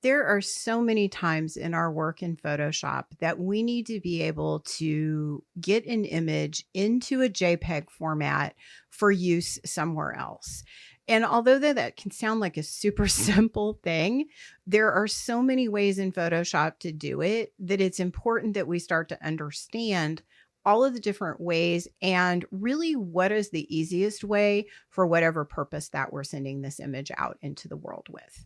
There are so many times in our work in Photoshop that we need to be able to get an image into a JPEG format for use somewhere else. And although that can sound like a super simple thing, there are so many ways in Photoshop to do it that it's important that we start to understand all of the different ways and really what is the easiest way for whatever purpose that we're sending this image out into the world with.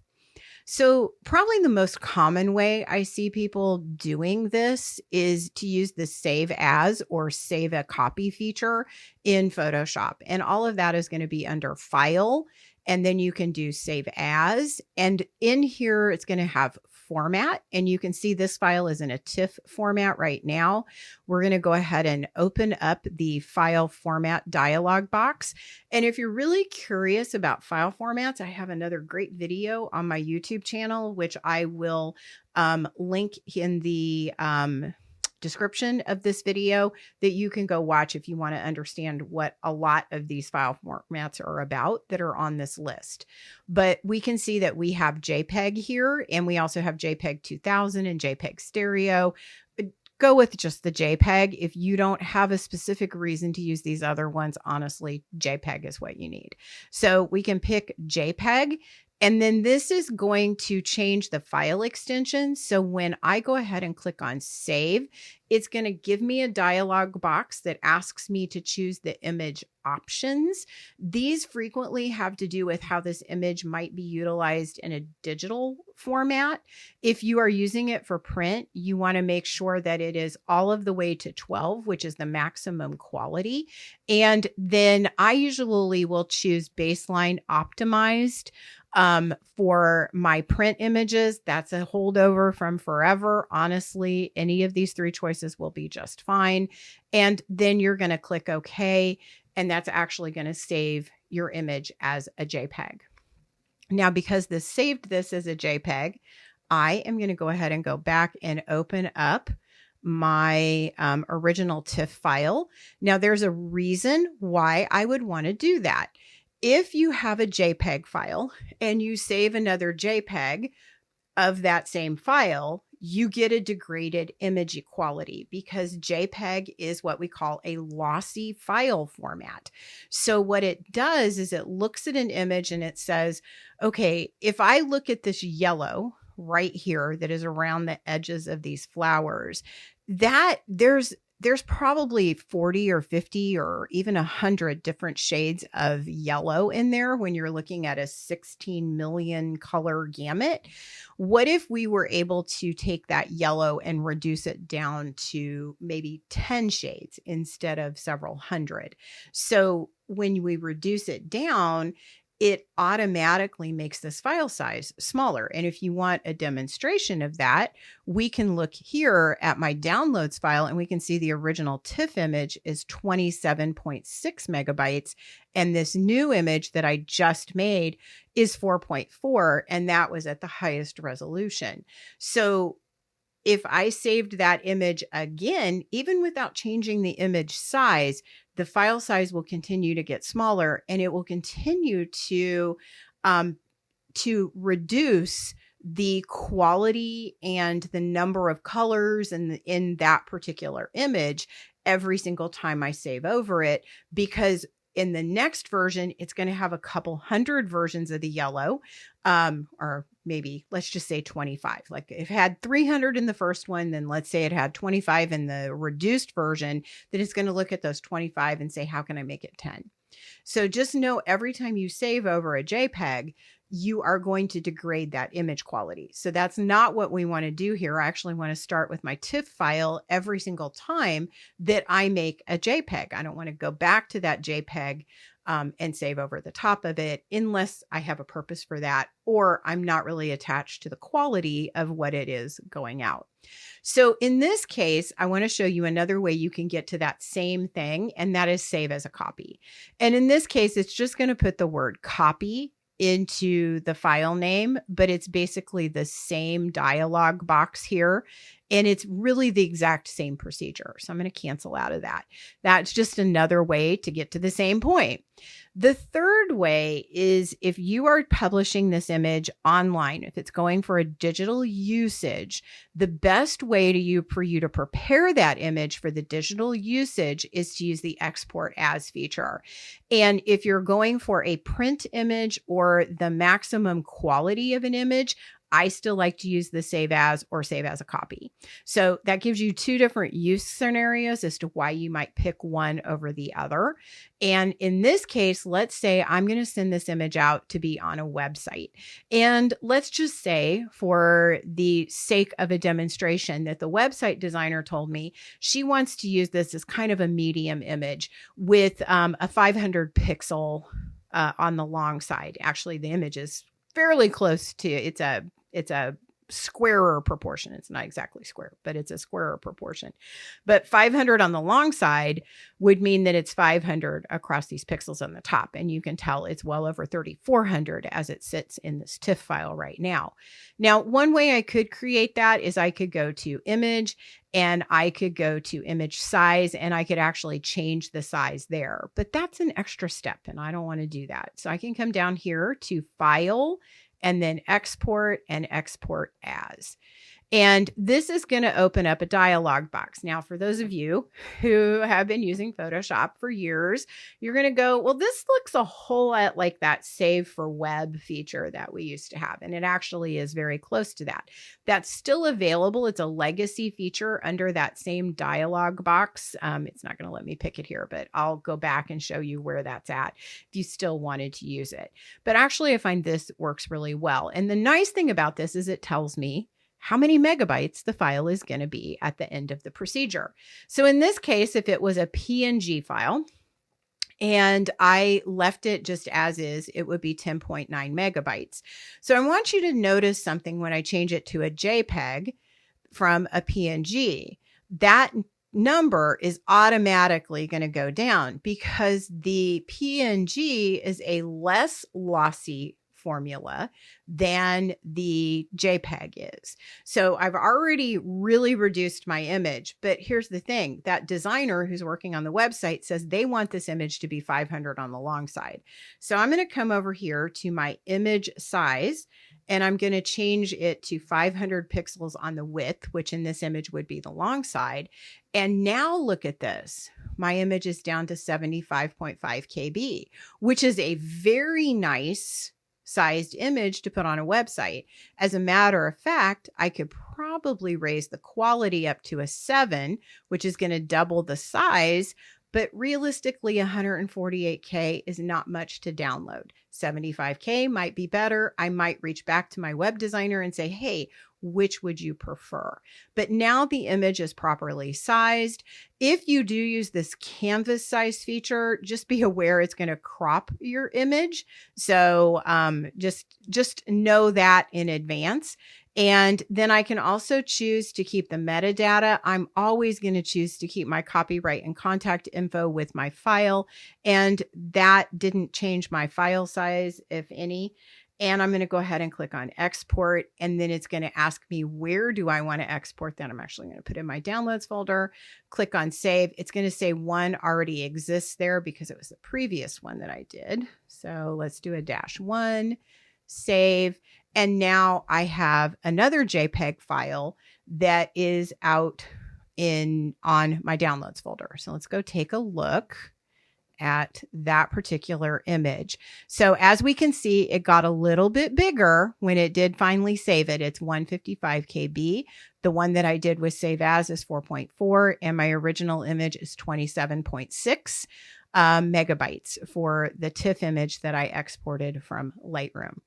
So, probably the most common way I see people doing this is to use the save as or save a copy feature in Photoshop. And all of that is going to be under file. And then you can do save as. And in here, it's going to have format. And you can see this file is in a TIFF format right now. We're going to go ahead and open up the file format dialog box. And if you're really curious about file formats, I have another great video on my YouTube channel, which I will link in the description of this video that you can go watch if you want to understand what a lot of these file formats are about that are on this list. But we can see that we have JPEG here, and we also have JPEG 2000 and JPEG stereo. Go with just the JPEG. If you don't have a specific reason to use these other ones, honestly, JPEG is what you need. So we can pick JPEG. And then this is going to change the file extension. So when I go ahead and click on save, it's going to give me a dialog box that asks me to choose the image options. These frequently have to do with how this image might be utilized in a digital format. If you are using it for print, you want to make sure that it is all of the way to 12, which is the maximum quality. And then I usually will choose baseline optimized for my print images. That's a holdover from forever. Honestly, any of these three choices will be just fine. And then you're going to click OK, and that's actually going to save your image as a JPEG. Now, because this saved this as a JPEG, I am going to go ahead and go back and open up my original TIFF file. Now, there's a reason why I would want to do that. If you have a JPEG file and you save another JPEG of that same file, you get a degraded image equality because JPEG is what we call a lossy file format. So what it does is it looks at an image and it says, okay, if I look at this yellow right here that is around the edges of these flowers, that there's probably 40 or 50 or even 100 different shades of yellow in there when you're looking at a 16 million color gamut. What if we were able to take that yellow and reduce it down to maybe 10 shades instead of several hundred? So when we reduce it down, it automatically makes this file size smaller. And if you want a demonstration of that, we can look here at my downloads file and we can see the original TIFF image is 27.6 megabytes. And this new image that I just made is 4.4, and that was at the highest resolution. So if I saved that image again, even without changing the image size, the file size will continue to get smaller, and it will continue to reduce the quality and the number of colors in that particular image every single time I save over it, because in the next version, it's going to have a couple hundred versions of the yellow, or maybe let's just say 25. Like if it had 300 in the first one, then let's say it had 25 in the reduced version, then it's going to look at those 25 and say, how can I make it 10? So just know every time you save over a JPEG, you are going to degrade that image quality. So that's not what we want to do here. I actually want to start with my TIFF file every single time that I make a JPEG. I don't want to go back to that JPEG and save over the top of it unless I have a purpose for that, or I'm not really attached to the quality of what it is going out. So in this case, I want to show you another way you can get to that same thing, and that is save as a copy. And in this case, it's just going to put the word copy into the file name, but it's basically the same dialog box here. And it's really the exact same procedure. So I'm going to cancel out of that. That's just another way to get to the same point. The third way is if you are publishing this image online, if it's going for a digital usage, the best way for you to prepare that image for the digital usage is to use the export as feature. And if you're going for a print image or the maximum quality of an image, I still like to use the save as or save as a copy. So that gives you two different use scenarios as to why you might pick one over the other. And in this case, let's say I'm going to send this image out to be on a website. And let's just say, for the sake of a demonstration, that the website designer told me she wants to use this as kind of a medium image with a 500 pixel on the long side. Actually, the image is fairly close to it's a squarer proportion. It's not exactly square, but it's a squarer proportion. But 500 on the long side would mean that it's 500 across these pixels on the top. And you can tell it's well over 3,400 as it sits in this TIFF file right now. Now, one way I could create that is I could go to image and I could go to image size and I could actually change the size there. But that's an extra step and I don't want to do that. So I can come down here to File and then export and export as. And this is going to open up a dialog box. Now, for those of you who have been using Photoshop for years, you're going to go, well, this looks a whole lot like that save for web feature that we used to have. And it actually is very close to that. That's still available. It's a legacy feature under that same dialog box. It's not going to let me pick it here, but I'll go back and show you where that's at if you still wanted to use it. But actually, I find this works really well. And the nice thing about this is it tells me how many megabytes the file is going to be at the end of the procedure. So in this case, if it was a PNG file and I left it just as is, it would be 10.9 megabytes. So I want you to notice something when I change it to a JPEG from a PNG. That number is automatically going to go down because the PNG is a less lossy formula than the JPEG is. So I've already really reduced my image, but here's the thing, that designer who's working on the website says they want this image to be 500 on the long side. So I'm going to come over here to my image size and I'm going to change it to 500 pixels on the width, which in this image would be the long side. And now look at this. My image is down to 75.5 KB, which is a very nice sized image to put on a website. As a matter of fact, I could probably raise the quality up to a 7, which is going to double the size, but realistically 148K is not much to download. 75K might be better. I might reach back to my web designer and say, hey, which would you prefer? But now the image is properly sized. If you do use this canvas size feature, just be aware it's going to crop your image. So just know that in advance. And then I can also choose to keep the metadata. I'm always going to choose to keep my copyright and contact info with my file. And that didn't change my file size, if any. And I'm going to go ahead and click on export. And then it's going to ask me, where do I want to export that? I'm actually going to put in my downloads folder, click on save. It's going to say one already exists there because it was the previous one that I did. So let's do a -1, save. And now I have another JPEG file that is out on my downloads folder. So let's go take a look at that particular image. So as we can see, it got a little bit bigger when it did finally save it. It's 155 KB. The one that I did with save as is 4.4 and my original image is 27.6 megabytes for the TIFF image that I exported from Lightroom.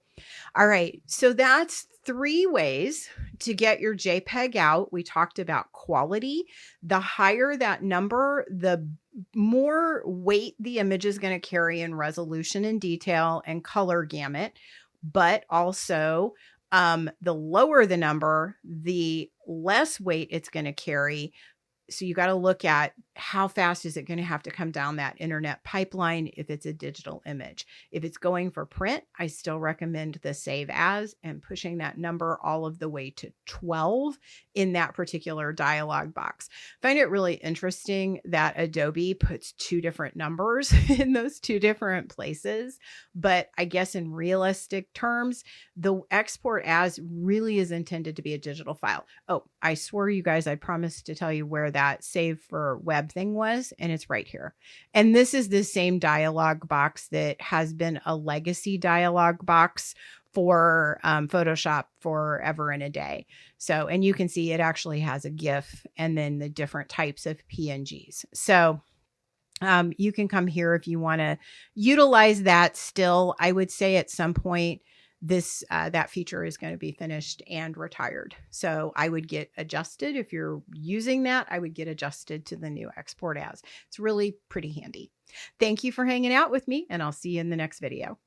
All right, so that's 3 ways to get your JPEG out. We talked about quality. The higher that number, the more weight the image is going to carry in resolution and detail and color gamut, but also the lower the number, the less weight it's going to carry So you got to look at how fast is it going to have to come down that internet pipeline if it's a digital image. If it's going for print, I still recommend the save as and pushing that number all of the way to 12 in that particular dialog box. I find it really interesting that Adobe puts two different numbers in those two different places. But I guess in realistic terms, the export as really is intended to be a digital file. Oh, I swore you guys, I promised to tell you where that save for web thing was, and it's right here. And this is the same dialog box that has been a legacy dialog box for Photoshop forever and a day. So, and you can see it actually has a GIF and then the different types of PNGs. So you can come here if you want to utilize that still. I would say at some point, this that feature is going to be finished and retired. So I would get adjusted. If you're using that, I would get adjusted to the new export as. It's really pretty handy. Thank you for hanging out with me, and I'll see you in the next video.